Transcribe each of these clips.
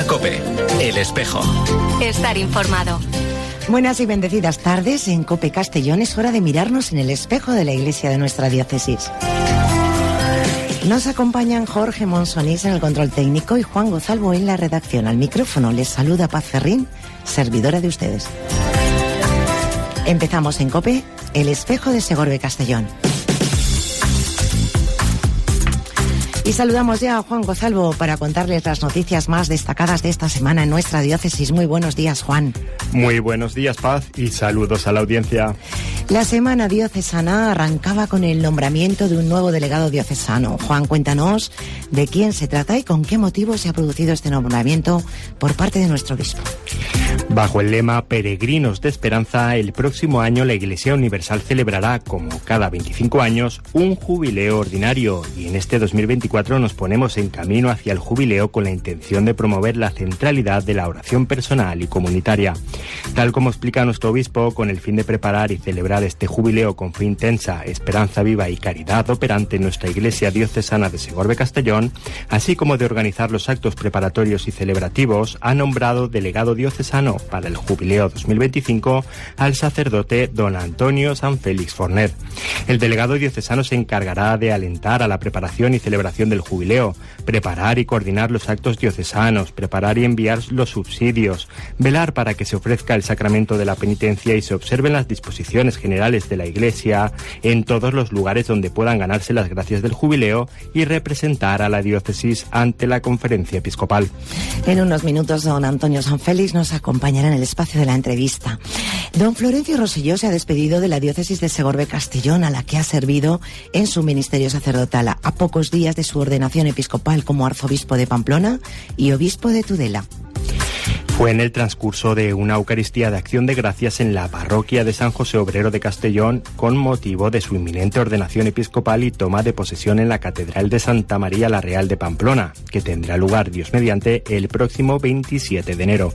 COPE, El Espejo. Estar informado. Buenas y bendecidas tardes. En COPE Castellón es hora de mirarnos en el espejo de la iglesia de nuestra diócesis. Nos acompañan Jorge Monsonís en el control técnico y Juan Gozalvo en la redacción. Al micrófono les saluda Paz Ferrín, servidora de ustedes. Empezamos en COPE, El Espejo de Segorbe Castellón. Y saludamos ya a Juan Gozalvo para contarles las noticias más destacadas de esta semana en nuestra diócesis. Muy buenos días, Juan. Muy buenos días, Paz, y saludos a la audiencia. La semana diocesana arrancaba con el nombramiento de un nuevo delegado diocesano. Juan, cuéntanos de quién se trata y con qué motivo se ha producido este nombramiento por parte de nuestro obispo. Bajo el lema Peregrinos de Esperanza, el próximo año la Iglesia Universal celebrará, como cada 25 años, un jubileo ordinario, y en este 2024 nos ponemos en camino hacia el jubileo con la intención de promover la centralidad de la oración personal y comunitaria. Tal como explica nuestro obispo, con el fin de preparar y celebrar este jubileo con fe intensa, esperanza viva y caridad operante en nuestra Iglesia Diocesana de Segorbe Castellón, así como de organizar los actos preparatorios y celebrativos, ha nombrado delegado diocesano para el jubileo 2025 al sacerdote don Antonio Sanfélix Forner. El delegado diocesano se encargará de alentar a la preparación y celebración del jubileo, preparar y coordinar los actos diocesanos, preparar y enviar los subsidios, velar para que se ofrezca el sacramento de la penitencia y se observen las disposiciones generales de la Iglesia en todos los lugares donde puedan ganarse las gracias del jubileo y representar a la diócesis ante la conferencia episcopal. En unos minutos don Antonio Sanfélix nos acompañará en el espacio de la entrevista. Don Florencio Rosselló se ha despedido de la diócesis de Segorbe Castellón, a la que ha servido en su ministerio sacerdotal a pocos días de su ordenación episcopal como arzobispo de Pamplona y obispo de Tudela. Fue en el transcurso de una Eucaristía de Acción de Gracias en la parroquia de San José Obrero de Castellón, con motivo de su inminente ordenación episcopal y toma de posesión en la Catedral de Santa María la Real de Pamplona, que tendrá lugar, Dios mediante, el próximo 27 de enero.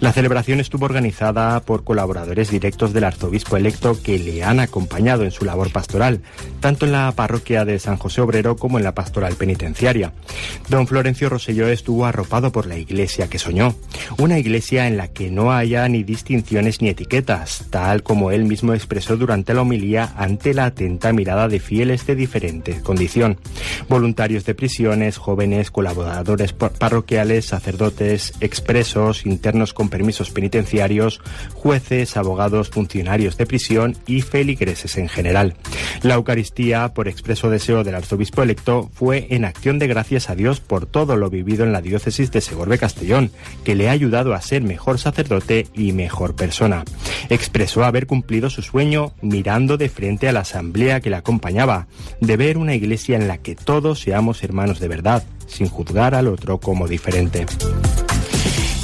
La celebración estuvo organizada por colaboradores directos del arzobispo electo que le han acompañado en su labor pastoral, tanto en la parroquia de San José Obrero como en la pastoral penitenciaria. Don Florencio Rosselló estuvo arropado por la Iglesia que soñó, una Iglesia en la que no haya ni distinciones ni etiquetas, tal como él mismo expresó durante la homilía ante la atenta mirada de fieles de diferente condición: voluntarios de prisiones, jóvenes, colaboradores parroquiales, sacerdotes, expresos, internos con permisos penitenciarios, jueces, abogados, funcionarios de prisión y feligreses en general. La Eucaristía, por expreso deseo del arzobispo electo, fue en acción de gracias a Dios por todo lo vivido en la diócesis de Segorbe Castellón, que le ha ayudado a ser mejor sacerdote y mejor persona. Expresó haber cumplido su sueño mirando de frente a la asamblea que le acompañaba, de ver una iglesia en la que todos seamos hermanos de verdad, sin juzgar al otro como diferente.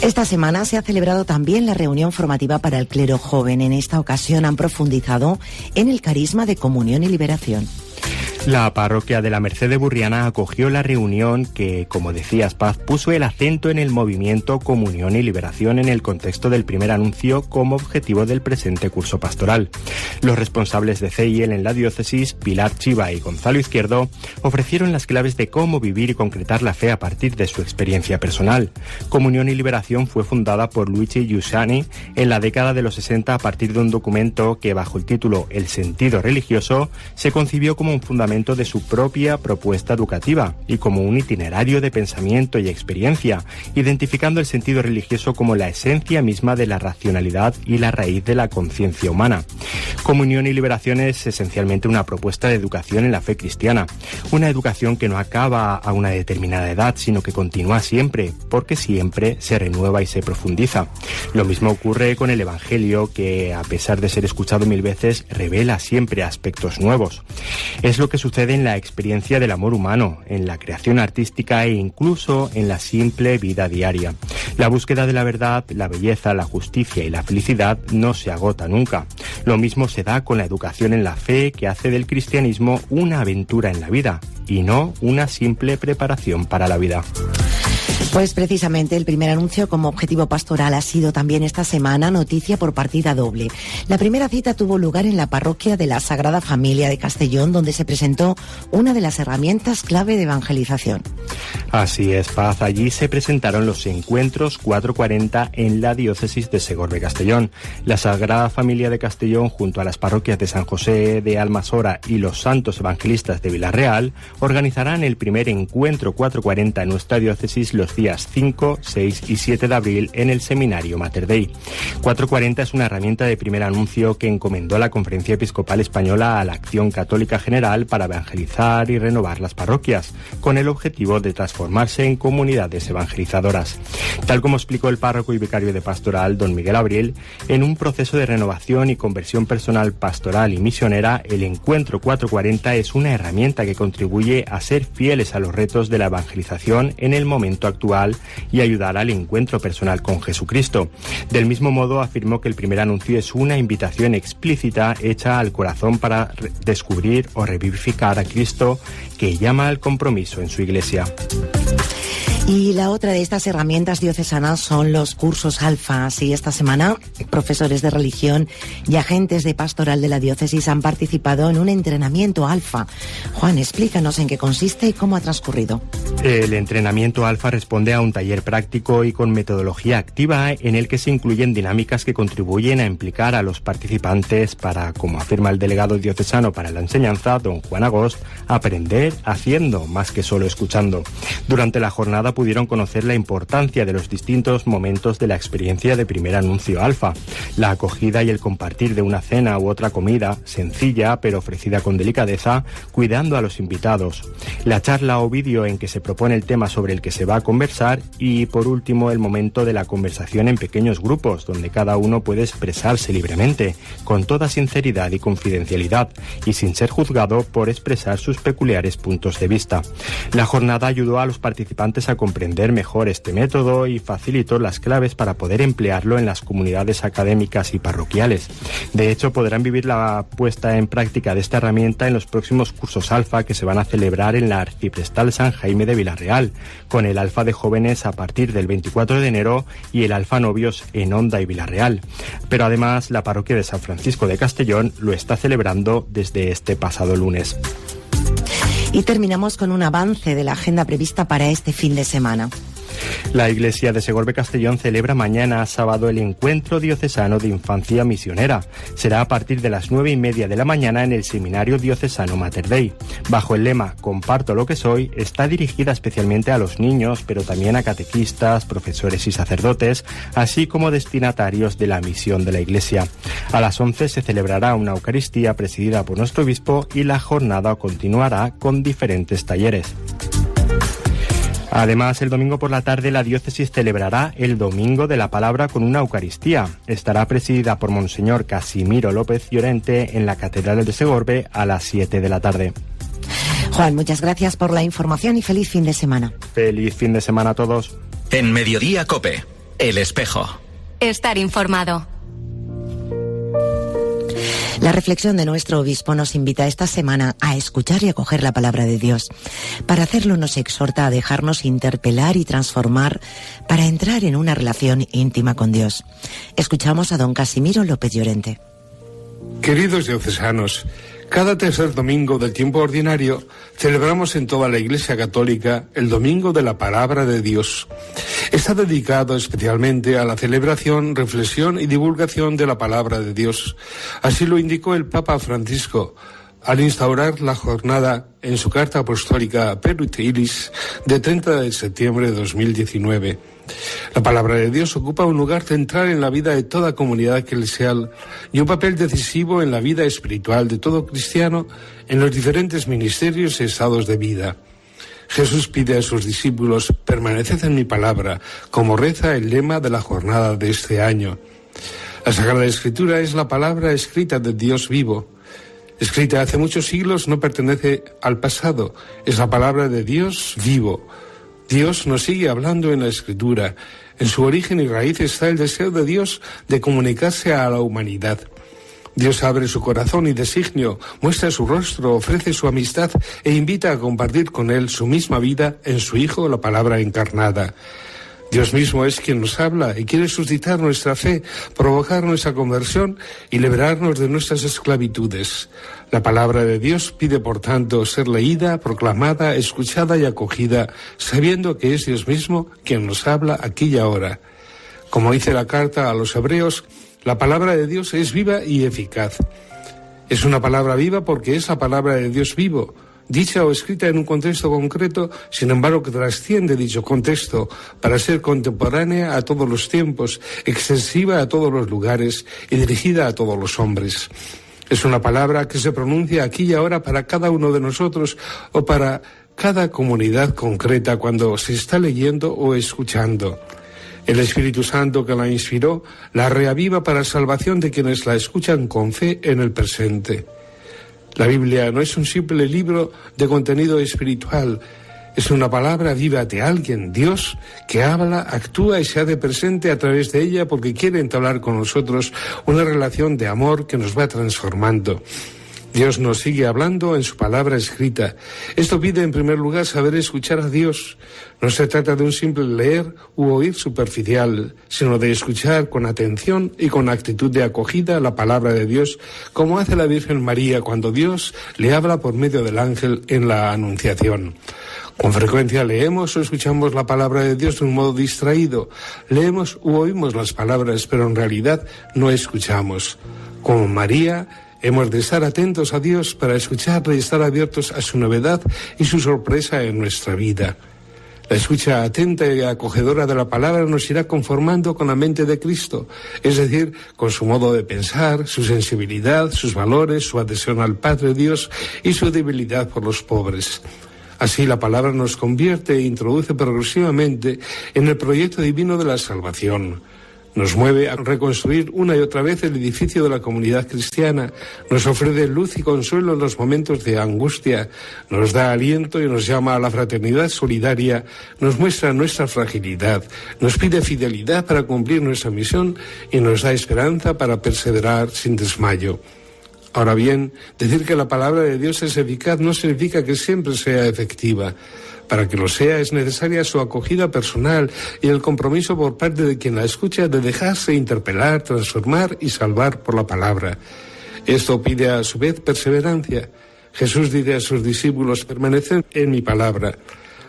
Esta semana se ha celebrado también la reunión formativa para el clero joven. En esta ocasión han profundizado en el carisma de comunión y liberación. La parroquia de la Merced de Burriana acogió la reunión que, como decías, Paz, puso el acento en el movimiento Comunión y Liberación en el contexto del primer anuncio como objetivo del presente curso pastoral. Los responsables de CEIEL en la diócesis, Pilar Chiva y Gonzalo Izquierdo, ofrecieron las claves de cómo vivir y concretar la fe a partir de su experiencia personal. Comunión y Liberación fue fundada por Luigi Giussani en la década de los 60 a partir de un documento que, bajo el título El sentido religioso, se concibió como un fundamento de su propia propuesta educativa y como un itinerario de pensamiento y experiencia, identificando el sentido religioso como la esencia misma de la racionalidad y la raíz de la conciencia humana. Comunión y Liberación es esencialmente una propuesta de educación en la fe cristiana, una educación que no acaba a una determinada edad, sino que continúa siempre, porque siempre se renueva y se profundiza. Lo mismo ocurre con el Evangelio, que, a pesar de ser escuchado 1000 veces, revela siempre aspectos nuevos. Es lo que sucede en la experiencia del amor humano, en la creación artística e incluso en la simple vida diaria. La búsqueda de la verdad, la belleza, la justicia y la felicidad no se agota nunca. Lo mismo se da con la educación en la fe, que hace del cristianismo una aventura en la vida y no una simple preparación para la vida. Pues precisamente el primer anuncio como objetivo pastoral ha sido también esta semana noticia por partida doble. La primera cita tuvo lugar en la parroquia de la Sagrada Familia de Castellón, donde se presentó una de las herramientas clave de evangelización. Así es, Paz. Allí se presentaron los encuentros 440 en la diócesis de Segorbe-Castellón. La Sagrada Familia de Castellón, junto a las parroquias de San José de Almasora y los Santos Evangelistas de Villarreal, organizarán el primer encuentro 440 en nuestra diócesis los días 5, 6 y 7 de abril en el seminario Mater Dei. 440 es una herramienta de primer anuncio que encomendó la Conferencia Episcopal Española a la Acción Católica General para evangelizar y renovar las parroquias, con el objetivo de transformarse en comunidades evangelizadoras. Tal como explicó el párroco y vicario de pastoral, don Miguel Abril, en un proceso de renovación y conversión personal pastoral y misionera, el Encuentro 440 es una herramienta que contribuye a ser fieles a los retos de la evangelización en el momento actual y ayudar al encuentro personal con Jesucristo. Del mismo modo, afirmó que el primer anuncio es una invitación explícita hecha al corazón para descubrir o revivificar a Cristo, que llama al compromiso en su Iglesia. Y la otra de estas herramientas diocesanas son los cursos Alfa. Así, esta semana, profesores de religión y agentes de pastoral de la diócesis han participado en un entrenamiento Alfa. Juan, explícanos en qué consiste y cómo ha transcurrido. El entrenamiento Alfa responde a un taller práctico y con metodología activa en el que se incluyen dinámicas que contribuyen a implicar a los participantes para, como afirma el delegado diocesano para la enseñanza, don Juan Agost, aprender haciendo más que solo escuchando. Durante la jornada pudieron conocer la importancia de los distintos momentos de la experiencia de primer anuncio Alfa, la acogida y el compartir de una cena u otra comida, sencilla pero ofrecida con delicadeza, cuidando a los invitados, la charla o vídeo en que se propone el tema sobre el que se va a conversar y, por último, el momento de la conversación en pequeños grupos, donde cada uno puede expresarse libremente, con toda sinceridad y confidencialidad, y sin ser juzgado por expresar sus peculiares puntos de vista. La jornada ayudó a los participantes a comprender mejor este método y facilitó las claves para poder emplearlo en las comunidades académicas y parroquiales. De hecho, podrán vivir la puesta en práctica de esta herramienta en los próximos cursos Alfa que se van a celebrar en la Arciprestal San Jaime de Villarreal, con el Alfa de jóvenes a partir del 24 de enero y el Alfa novios en Onda y Villarreal. Pero además, la parroquia de San Francisco de Castellón lo está celebrando desde este pasado lunes. Y terminamos con un avance de la agenda prevista para este fin de semana. La Iglesia de Segorbe-Castellón celebra mañana sábado el Encuentro Diocesano de Infancia Misionera. Será a partir de las 9:30 de la mañana en el Seminario Diocesano Mater Dei. Bajo el lema "Comparto lo que soy", está dirigida especialmente a los niños, pero también a catequistas, profesores y sacerdotes, así como destinatarios de la misión de la Iglesia. A las 11 se celebrará una Eucaristía presidida por nuestro obispo y la jornada continuará con diferentes talleres. Además, el domingo por la tarde la diócesis celebrará el Domingo de la Palabra con una Eucaristía. Estará presidida por Monseñor Casimiro López Llorente en la Catedral de Segorbe a las 7 de la tarde. Juan, muchas gracias por la información y feliz fin de semana. Feliz fin de semana a todos. En Mediodía COPE, El Espejo. Estar informado. La reflexión de nuestro obispo nos invita esta semana a escuchar y acoger la palabra de Dios. Para hacerlo nos exhorta a dejarnos interpelar y transformar para entrar en una relación íntima con Dios. Escuchamos a don Casimiro López Llorente. Queridos diocesanos, cada tercer domingo del tiempo ordinario celebramos en toda la Iglesia Católica el Domingo de la Palabra de Dios. Está dedicado especialmente a la celebración, reflexión y divulgación de la Palabra de Dios. Así lo indicó el Papa Francisco al instaurar la jornada en su carta apostólica Peruit Ilis de 30 de septiembre de 2019. La palabra de Dios ocupa un lugar central en la vida de toda comunidad eclesial y un papel decisivo en la vida espiritual de todo cristiano en los diferentes ministerios y estados de vida. Jesús pide a sus discípulos: permaneced en mi palabra, como reza el lema de la jornada de este año. La Sagrada Escritura es la palabra escrita de Dios vivo. Escrita hace muchos siglos, no pertenece al pasado, es la palabra de Dios vivo. Dios nos sigue hablando en la Escritura. En su origen y raíz está el deseo de Dios de comunicarse a la humanidad. Dios abre su corazón y designio, muestra su rostro, ofrece su amistad e invita a compartir con Él su misma vida en su Hijo, la palabra encarnada. Dios mismo es quien nos habla y quiere suscitar nuestra fe, provocar nuestra conversión y liberarnos de nuestras esclavitudes. La palabra de Dios pide, por tanto, ser leída, proclamada, escuchada y acogida, sabiendo que es Dios mismo quien nos habla aquí y ahora. Como dice la carta a los Hebreos, la palabra de Dios es viva y eficaz. Es una palabra viva porque es la palabra de Dios vivo, dicha o escrita en un contexto concreto, sin embargo que trasciende dicho contexto para ser contemporánea a todos los tiempos, extensiva a todos los lugares y dirigida a todos los hombres. Es una palabra que se pronuncia aquí y ahora para cada uno de nosotros o para cada comunidad concreta cuando se está leyendo o escuchando. El Espíritu Santo que la inspiró la reaviva para salvación de quienes la escuchan con fe en el presente. La Biblia no es un simple libro de contenido espiritual, es una palabra viva de alguien, Dios, que habla, actúa y se hace presente a través de ella porque quiere entablar con nosotros una relación de amor que nos va transformando. Dios nos sigue hablando en su palabra escrita. Esto pide en primer lugar saber escuchar a Dios. No se trata de un simple leer u oír superficial, sino de escuchar con atención y con actitud de acogida la palabra de Dios, como hace la Virgen María cuando Dios le habla por medio del ángel en la Anunciación. Con frecuencia leemos o escuchamos la palabra de Dios de un modo distraído. Leemos u oímos las palabras, pero en realidad no escuchamos. Como María, hemos de estar atentos a Dios para escucharle y estar abiertos a su novedad y su sorpresa en nuestra vida. La escucha atenta y acogedora de la palabra nos irá conformando con la mente de Cristo, es decir, con su modo de pensar, su sensibilidad, sus valores, su adhesión al Padre Dios y su debilidad por los pobres. Así la palabra nos convierte e introduce progresivamente en el proyecto divino de la salvación. Nos mueve a reconstruir una y otra vez el edificio de la comunidad cristiana, nos ofrece luz y consuelo en los momentos de angustia, nos da aliento y nos llama a la fraternidad solidaria, nos muestra nuestra fragilidad, nos pide fidelidad para cumplir nuestra misión y nos da esperanza para perseverar sin desmayo. Ahora bien, decir que la palabra de Dios es eficaz no significa que siempre sea efectiva. Para que lo sea es necesaria su acogida personal y el compromiso por parte de quien la escucha de dejarse interpelar, transformar y salvar por la palabra. Esto pide a su vez perseverancia. Jesús dice a sus discípulos: permaneced en mi palabra.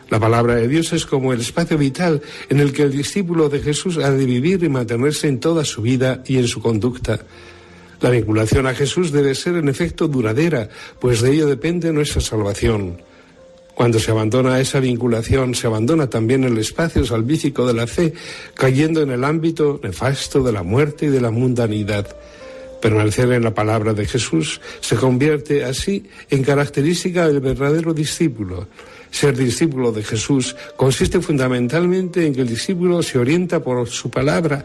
La palabra de Dios es como el espacio vital en el que el discípulo de Jesús ha de vivir y mantenerse en toda su vida y en su conducta. La vinculación a Jesús debe ser en efecto duradera, pues de ello depende nuestra salvación. Cuando se abandona esa vinculación, se abandona también el espacio salvífico de la fe, cayendo en el ámbito nefasto de la muerte y de la mundanidad. Permanecer en la palabra de Jesús se convierte así en característica del verdadero discípulo. Ser discípulo de Jesús consiste fundamentalmente en que el discípulo se orienta por su palabra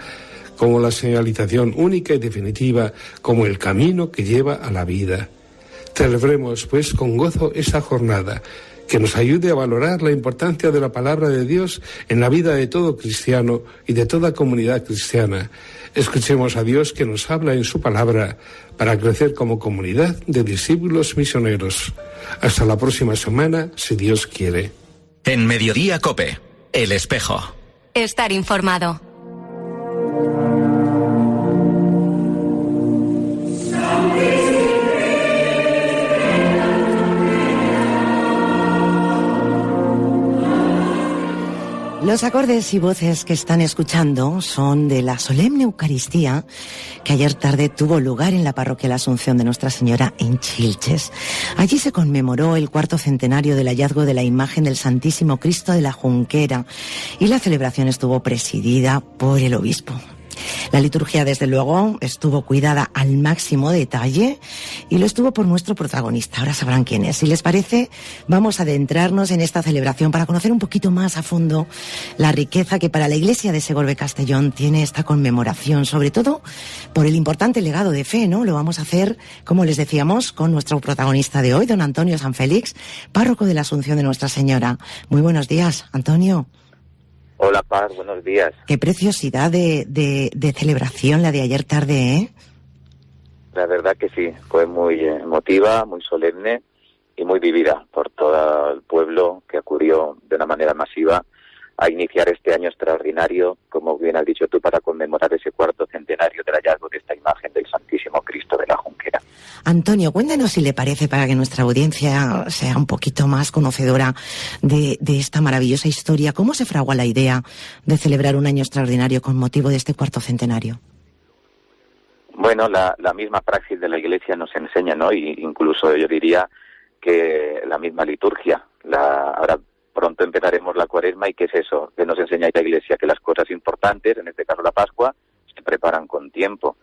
como la señalización única y definitiva, como el camino que lleva a la vida. Celebremos, pues, con gozo esta jornada, que nos ayude a valorar la importancia de la palabra de Dios en la vida de todo cristiano y de toda comunidad cristiana. Escuchemos a Dios que nos habla en su palabra para crecer como comunidad de discípulos misioneros. Hasta la próxima semana, si Dios quiere. En Mediodía COPE, El Espejo. Estar informado. Los acordes y voces que están escuchando son de la solemne Eucaristía que ayer tarde tuvo lugar en la parroquia La Asunción de Nuestra Señora en Chilches. Allí se conmemoró el 4º centenario del hallazgo de la imagen del Santísimo Cristo de la Junquera y la celebración estuvo presidida por el obispo. La liturgia, desde luego, estuvo cuidada al máximo detalle y lo estuvo por nuestro protagonista. Ahora sabrán quién es. Si les parece, vamos a adentrarnos en esta celebración para conocer un poquito más a fondo la riqueza que para la Iglesia de Segorbe Castellón tiene esta conmemoración, sobre todo por el importante legado de fe, ¿no? Lo vamos a hacer, como les decíamos, con nuestro protagonista de hoy, don Antonio Sanfélix, párroco de la Asunción de Nuestra Señora. Muy buenos días, Antonio. Hola, Paz, buenos días. Qué preciosidad de celebración la de ayer tarde, ¿eh? La verdad que sí, fue muy emotiva, muy solemne y muy vivida por todo el pueblo que acudió de una manera masiva a iniciar este año extraordinario, como bien has dicho tú, para conmemorar ese 4º centenario del hallazgo de esta imagen del Santísimo Cristo de la Junquera. Antonio, cuéntanos si le parece, para que nuestra audiencia sea un poquito más conocedora de esta maravillosa historia, ¿cómo se fragua la idea de celebrar un año extraordinario con motivo de este 4º centenario? Bueno, la misma praxis de la Iglesia nos enseña, ¿no? Y incluso yo diría que la misma liturgia. Ahora pronto empezaremos la Cuaresma, y ¿qué es eso? Que nos enseña la Iglesia, que las cosas importantes, en este caso la Pascua, se preparan con tiempo.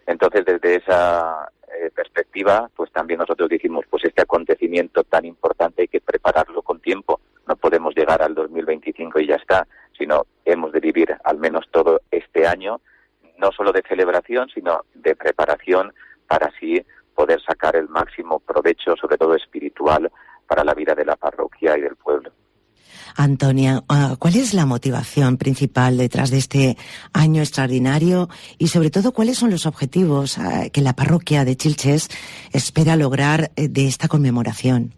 Entonces, desde esa perspectiva, pues también nosotros dijimos, pues este acontecimiento tan importante hay que prepararlo con tiempo. No podemos llegar al 2025 y ya está, sino hemos de vivir al menos todo este año, no solo de celebración, sino de preparación, para así poder sacar el máximo provecho, sobre todo espiritual, para la vida de la parroquia y del pueblo. Antonia, ¿cuál es la motivación principal detrás de este año extraordinario y sobre todo cuáles son los objetivos que la parroquia de Chilches espera lograr de esta conmemoración?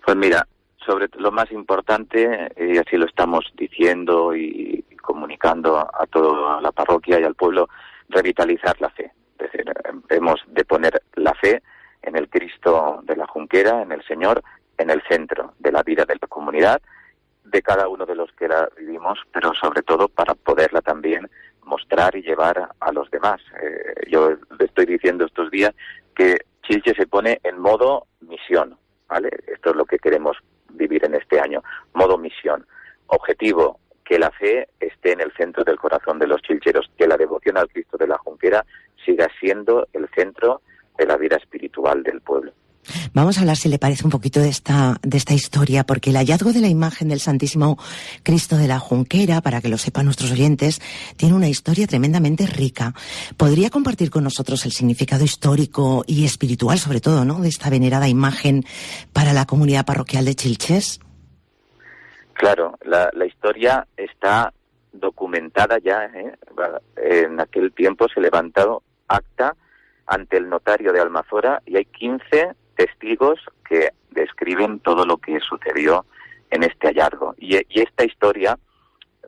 Pues mira, sobre lo más importante, y así lo estamos diciendo y comunicando a toda la parroquia y al pueblo, revitalizar la fe. Es decir, hemos de poner la fe en el Cristo de la Junquera, en el Señor, en el centro de la vida de la comunidad, de cada uno de los que la vivimos, pero sobre todo para poderla también mostrar y llevar a los demás. Yo le estoy diciendo estos días que Chilches se pone en modo misión, ¿vale? Esto es lo que queremos vivir en este año, modo misión. Objetivo, que la fe esté en el centro del corazón de los chilcheros, que la devoción al Cristo de la Junquera siga siendo el centro de la vida espiritual del pueblo. Vamos a hablar, si le parece, un poquito de esta historia, porque el hallazgo de la imagen del Santísimo Cristo de la Junquera, para que lo sepan nuestros oyentes, tiene una historia tremendamente rica. ¿Podría compartir con nosotros el significado histórico y espiritual, sobre todo, ¿no?, de esta venerada imagen para la comunidad parroquial de Chilches? Claro, la historia está documentada ya, En aquel tiempo se levantó acta ante el notario de Almazora y hay 15 testigos que describen todo lo que sucedió en este hallazgo. Y esta historia,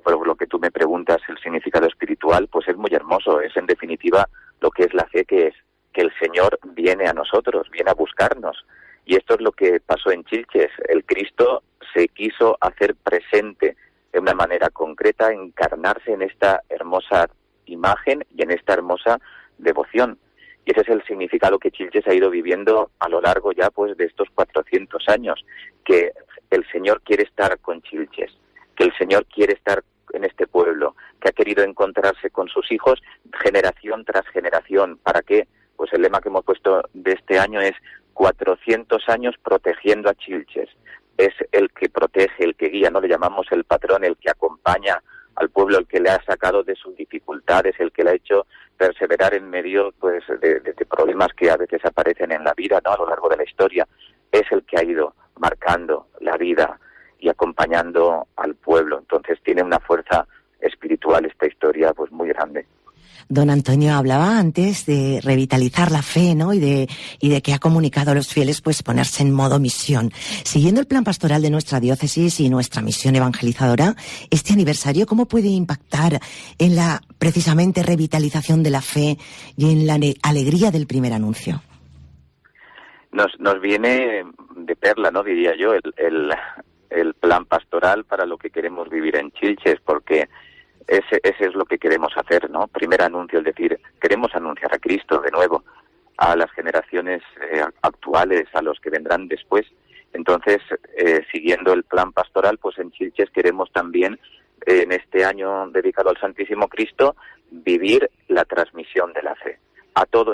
por lo que tú me preguntas, el significado espiritual, pues es muy hermoso. Es en definitiva lo que es la fe, que es que el Señor viene a nosotros, viene a buscarnos. Y esto es lo que pasó en Chilches. El Cristo se quiso hacer presente de una manera concreta, encarnarse en esta hermosa imagen y en esta hermosa devoción. Y ese es el significado que Chilches ha ido viviendo a lo largo ya pues de estos 400 años, que el Señor quiere estar con Chilches, que el Señor quiere estar en este pueblo, que ha querido encontrarse con sus hijos generación tras generación. ¿Para qué? Pues el lema que hemos puesto de este año es 400 años protegiendo a Chilches. Es el que protege, el que guía, no le llamamos el patrón, el que acompaña al pueblo, el que le ha sacado de sus dificultades, el que le ha hecho perseverar en medio pues de problemas que a veces aparecen en la vida, ¿no?, a lo largo de la historia. Es el que ha ido marcando la vida y acompañando al pueblo. Entonces tiene una fuerza espiritual esta historia pues muy grande. Don Antonio hablaba antes de revitalizar la fe, ¿no?, y de que ha comunicado a los fieles pues ponerse en modo misión. Siguiendo el plan pastoral de nuestra diócesis y nuestra misión evangelizadora, este aniversario, ¿cómo puede impactar en la precisamente revitalización de la fe y en la alegría del primer anuncio? Nos viene de perla, ¿no?, diría yo, el plan pastoral para lo que queremos vivir en Chilches, porque ese es lo que queremos hacer, ¿no? Primer anuncio, es decir, queremos anunciar a Cristo de nuevo a las generaciones actuales, a los que vendrán después. Entonces, siguiendo el plan pastoral, pues en Chilches queremos también, en este año dedicado al Santísimo Cristo, vivir la transmisión de la fe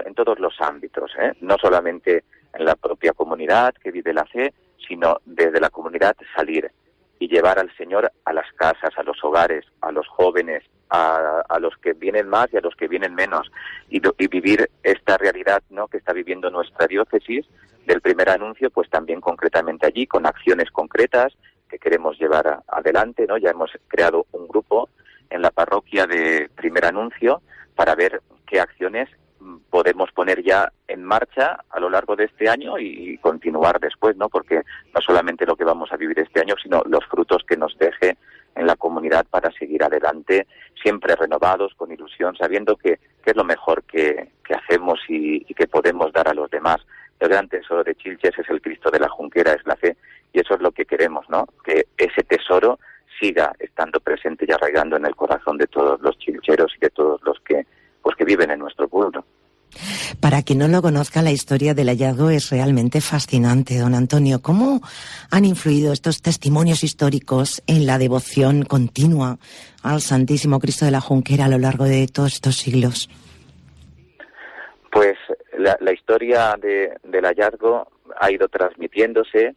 en todos los ámbitos, no solamente en la propia comunidad que vive la fe, sino desde la comunidad salir y llevar al Señor a las casas, a los hogares, a los jóvenes, a los que vienen más y a los que vienen menos, y vivir esta realidad, ¿no?, que está viviendo nuestra diócesis del primer anuncio, pues también concretamente allí, con acciones concretas que queremos llevar adelante, ¿no? Ya hemos creado un grupo en la parroquia de primer anuncio para ver qué acciones podemos poner ya en marcha a lo largo de este año y continuar después, ¿no? Porque no solamente lo que vamos a vivir este año, sino los frutos que nos deje en la comunidad para seguir adelante, siempre renovados, con ilusión, sabiendo que es lo mejor que hacemos y que podemos dar a los demás. El gran tesoro de Chilches es el Cristo de la Junquera, es la fe, y eso es lo que queremos, ¿no? Que ese tesoro siga estando presente y arraigando en el corazón de todos los chilcheros y de todos los que viven en nuestro pueblo. Para quien no lo conozca, la historia del hallazgo es realmente fascinante, don Antonio. ¿Cómo han influido estos testimonios históricos en la devoción continua al Santísimo Cristo de la Junquera a lo largo de todos estos siglos? Pues la historia del hallazgo ha ido transmitiéndose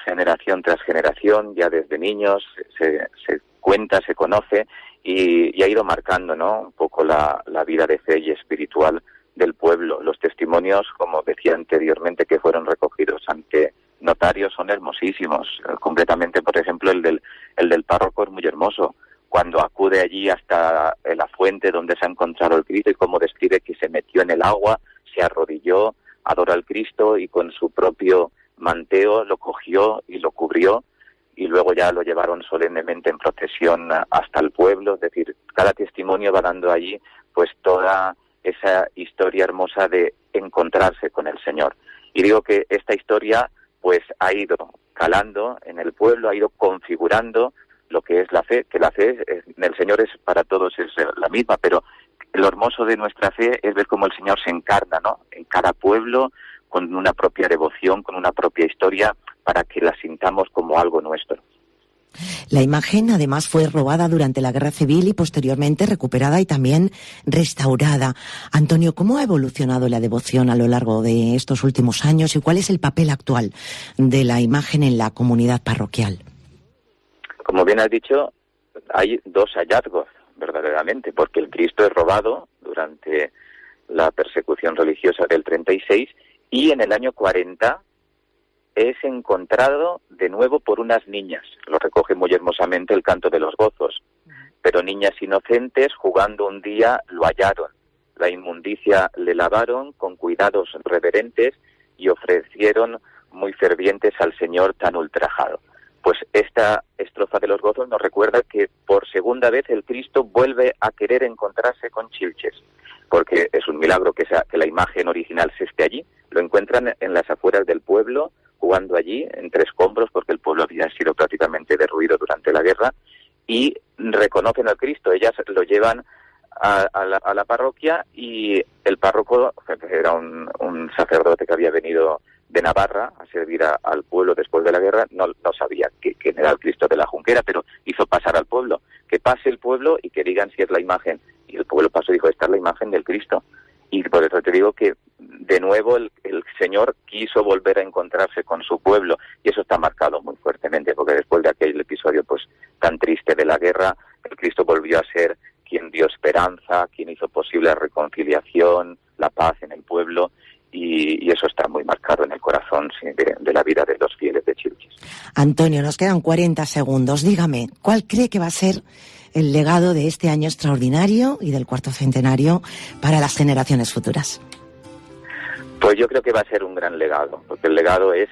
generación tras generación, ya desde niños se cuenta, se conoce y ha ido marcando, ¿no?, un poco la vida de fe y espiritual del pueblo. Los testimonios, como decía anteriormente, que fueron recogidos ante notarios son hermosísimos. Concretamente, por ejemplo, el del párroco es muy hermoso. Cuando acude allí hasta la fuente donde se ha encontrado el Cristo y cómo describe que se metió en el agua, se arrodilló, adoró al Cristo y con su propio manteo lo cogió y lo cubrió y luego ya lo llevaron solemnemente en procesión hasta el pueblo. Es decir, cada testimonio va dando allí pues toda esa historia hermosa de encontrarse con el Señor. Y digo que esta historia pues ha ido calando en el pueblo, ha ido configurando lo que es la fe, que la fe en el Señor es para todos es la misma, pero lo hermoso de nuestra fe es ver cómo el Señor se encarna, ¿no?, en cada pueblo, con una propia devoción, con una propia historia, para que la sintamos como algo nuestro. La imagen, además, fue robada durante la Guerra Civil y posteriormente recuperada y también restaurada. Antonio, ¿cómo ha evolucionado la devoción a lo largo de estos últimos años y cuál es el papel actual de la imagen en la comunidad parroquial? Como bien has dicho, hay dos hallazgos, verdaderamente, porque el Cristo es robado durante la persecución religiosa del 36 y en el año 40 es encontrado de nuevo por unas niñas. Lo recoge muy hermosamente el Canto de los Gozos. Pero niñas inocentes, jugando un día, lo hallaron. La inmundicia le lavaron con cuidados reverentes y ofrecieron muy fervientes al Señor tan ultrajado. Pues esta estrofa de los Gozos nos recuerda que por segunda vez el Cristo vuelve a querer encontrarse con Chilches, porque es un milagro que la imagen original se esté allí. Lo encuentran en las afueras del pueblo, jugando allí entre escombros, porque el pueblo había sido prácticamente derruido durante la guerra, y reconocen al Cristo. Ellas lo llevan a la parroquia y el párroco, que era un sacerdote que había venido de Navarra a servir al pueblo después de la guerra, no sabía quién era el Cristo de la Junquera, pero hizo pasar al pueblo, que pase el pueblo y que digan si es la imagen. Y el pueblo pasó y dijo, esta es la imagen del Cristo. Y por eso te digo que de nuevo el Señor quiso volver a encontrarse con su pueblo, y eso está marcado muy fuertemente, porque después de aquel episodio pues tan triste de la guerra, el Cristo volvió a ser quien dio esperanza, quien hizo posible la reconciliación, la paz en el pueblo, y eso está muy marcado en el corazón de la vida de los fieles de Chilches. Antonio, nos quedan 40 segundos. Dígame, ¿cuál cree que va a ser el legado de este año extraordinario y del cuarto centenario para las generaciones futuras? Pues yo creo que va a ser un gran legado, porque el legado es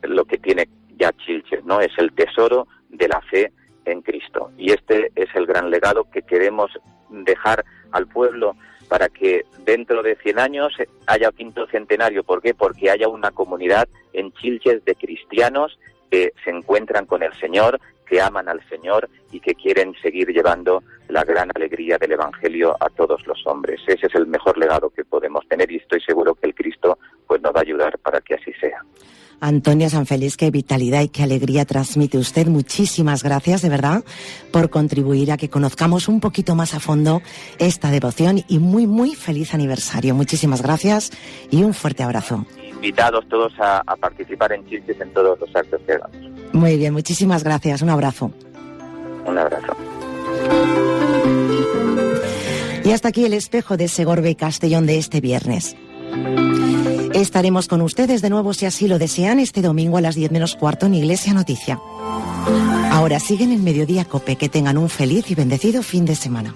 lo que tiene ya Chilches, ¿no? Es el tesoro de la fe en Cristo. Y este es el gran legado que queremos dejar al pueblo para que dentro de 100 años haya quinto centenario. ¿Por qué? Porque haya una comunidad en Chilches de cristianos que se encuentran con el Señor, que aman al Señor y que quieren seguir llevando la gran alegría del Evangelio a todos los hombres. Ese es el mejor legado que podemos tener y estoy seguro que el Cristo pues nos va a ayudar para que así sea. Antonio Sanfeliz, qué vitalidad y qué alegría transmite usted. Muchísimas gracias, de verdad, por contribuir a que conozcamos un poquito más a fondo esta devoción y muy, muy feliz aniversario. Muchísimas gracias y un fuerte abrazo. Invitados todos a participar en Chilches en todos los actos que hagamos. Muy bien, muchísimas gracias. Un abrazo. Un abrazo. Y hasta aquí el espejo de Segorbe y Castellón de este viernes. Estaremos con ustedes de nuevo, si así lo desean, este domingo a las 10 menos cuarto en Iglesia Noticia. Ahora siguen en Mediodía COPE. Que tengan un feliz y bendecido fin de semana.